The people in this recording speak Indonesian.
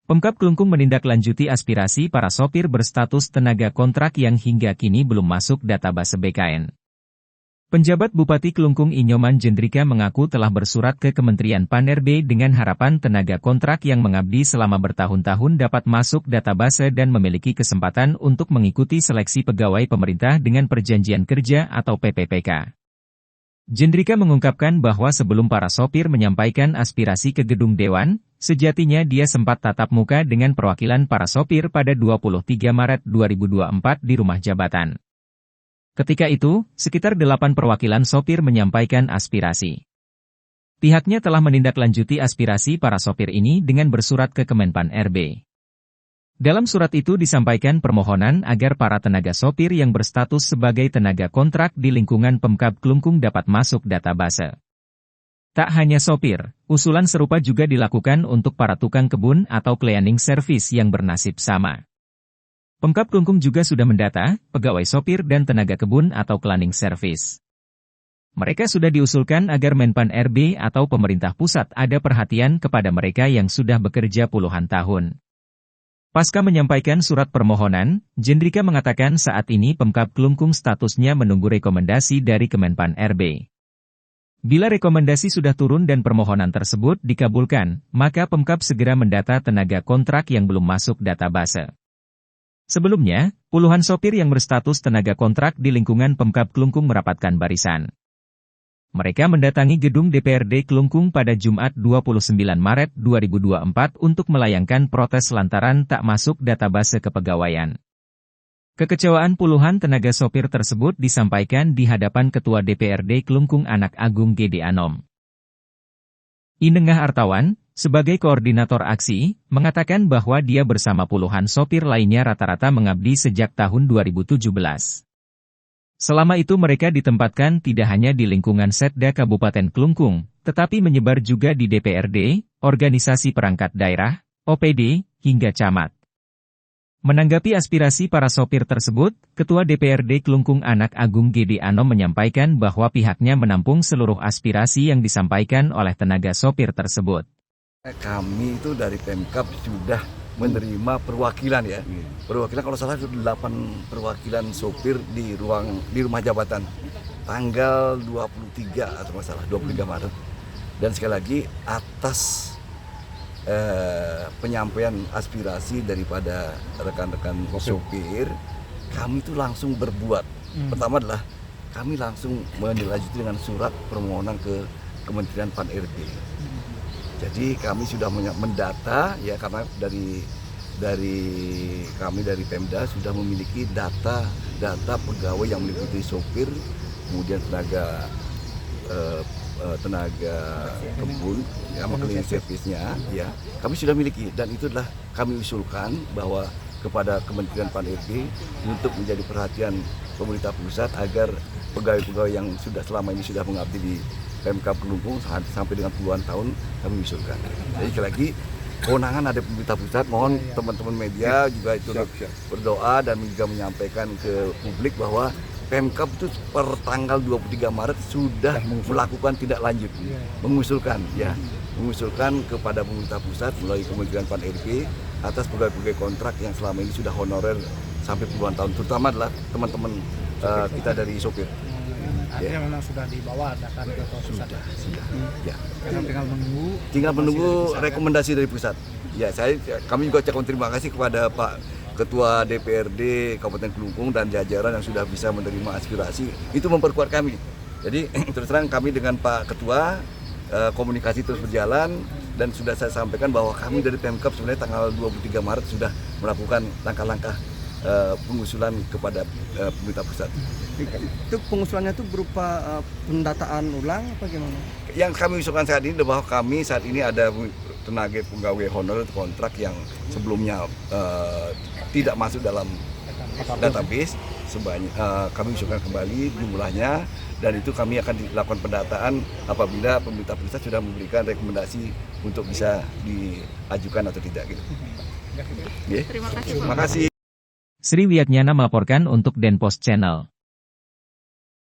Pemkab Klungkung menindaklanjuti aspirasi para sopir berstatus tenaga kontrak yang hingga kini belum masuk database BKN. Penjabat Bupati Klungkung Inyoman Jendrika mengaku telah bersurat ke Kementerian Pan-RB dengan harapan tenaga kontrak yang mengabdi selama bertahun-tahun dapat masuk database dan memiliki kesempatan untuk mengikuti seleksi pegawai pemerintah dengan perjanjian kerja atau PPPK. Jendrika mengungkapkan bahwa sebelum para sopir menyampaikan aspirasi ke gedung Dewan, sejatinya dia sempat tatap muka dengan perwakilan para sopir pada 23 Maret 2024 di rumah jabatan. Ketika itu, sekitar 8 perwakilan sopir menyampaikan aspirasi. Pihaknya telah menindaklanjuti aspirasi para sopir ini dengan bersurat ke Kemenpan RB. Dalam surat itu disampaikan permohonan agar para tenaga sopir yang berstatus sebagai tenaga kontrak di lingkungan Pemkab Klungkung dapat masuk database. Tak hanya sopir, usulan serupa juga dilakukan untuk para tukang kebun atau cleaning service yang bernasib sama. Pemkab Klungkung juga sudah mendata pegawai sopir dan tenaga kebun atau cleaning service. Mereka sudah diusulkan agar Menpan RB atau pemerintah pusat ada perhatian kepada mereka yang sudah bekerja puluhan tahun. Pasca menyampaikan surat permohonan, Jendrika mengatakan saat ini Pemkab Klungkung statusnya menunggu rekomendasi dari Kemenpan RB. Bila rekomendasi sudah turun dan permohonan tersebut dikabulkan, maka Pemkab segera mendata tenaga kontrak yang belum masuk database. Sebelumnya, puluhan sopir yang berstatus tenaga kontrak di lingkungan Pemkab Klungkung merapatkan barisan. Mereka mendatangi gedung DPRD Klungkung pada Jumat 29 Maret 2024 untuk melayangkan protes lantaran tak masuk database kepegawaian. Kekecewaan puluhan tenaga sopir tersebut disampaikan di hadapan Ketua DPRD Klungkung Anak Agung Gede Anom. Inengah Artawan, sebagai koordinator aksi, mengatakan bahwa dia bersama puluhan sopir lainnya rata-rata mengabdi sejak tahun 2017. Selama itu mereka ditempatkan tidak hanya di lingkungan Setda Kabupaten Klungkung, tetapi menyebar juga di DPRD, organisasi perangkat daerah, OPD, hingga camat. Menanggapi aspirasi para sopir tersebut, Ketua DPRD Klungkung Anak Agung Gede Anom menyampaikan bahwa pihaknya menampung seluruh aspirasi yang disampaikan oleh tenaga sopir tersebut. Kami itu dari Pemkab sudah menerima perwakilan ya. Perwakilan kalau salah itu 8 perwakilan sopir di rumah jabatan tanggal 23 atau masalah 23 Maret. Dan sekali lagi atas penyampaian aspirasi daripada rekan-rekan sopir, kami itu langsung berbuat. Pertama adalah kami langsung menindaklanjuti dengan surat permohonan ke Kementerian Pan-RB. Jadi kami sudah mendata ya, karena dari kami dari Pemda sudah memiliki data pegawai yang meliputi sopir, kemudian tenaga kebun, ya, cleaning service-nya, ya kami sudah miliki, dan itu adalah kami usulkan bahwa kepada Kementerian Pan-RB untuk menjadi perhatian pemerintah pusat agar pegawai-pegawai yang selama ini sudah mengabdi di Pemkab Klungkung sampai dengan puluhan tahun kami usulkan. Jadi sekali lagi kewenangan ada pemerintah pusat, mohon teman-teman media juga itu berdoa dan juga menyampaikan ke publik bahwa Pemkab itu per tanggal 23 Maret sudah melakukan tindak lanjut, mengusulkan kepada pemerintah pusat melalui Kementerian Pan-RB atas pegawai-pegawai kontrak yang selama ini sudah honorer sampai puluhan tahun, terutama adalah teman-teman kita dari sopir. Artinya memang sudah dibawa data ke pusat. Sudah. Ya. Tinggal menunggu rekomendasi dari pusat. Ya, kami juga ucapkan terima kasih kepada Pak Ketua DPRD Kabupaten Klungkung dan jajaran yang sudah bisa menerima aspirasi. Itu memperkuat kami. Jadi terus terang kami dengan Pak Ketua komunikasi terus berjalan, dan sudah saya sampaikan bahwa kami dari Pemkab sebenarnya tanggal 23 Maret sudah melakukan langkah-langkah pengusulan kepada pemerintah pusat. Itu pengusulannya itu berupa pendataan ulang apa gimana? Yang kami usulkan saat ini adalah bahwa kami saat ini ada tenaga pegawai honorer kontrak yang sebelumnya tidak masuk dalam database, sebanyak kami usulkan kembali jumlahnya, dan itu kami akan dilakukan pendataan apabila pemerintah pusat sudah memberikan rekomendasi untuk bisa diajukan atau tidak gitu. Terima kasih. Terima kasih. Sri Wiatnyana melaporkan untuk Denpos Channel.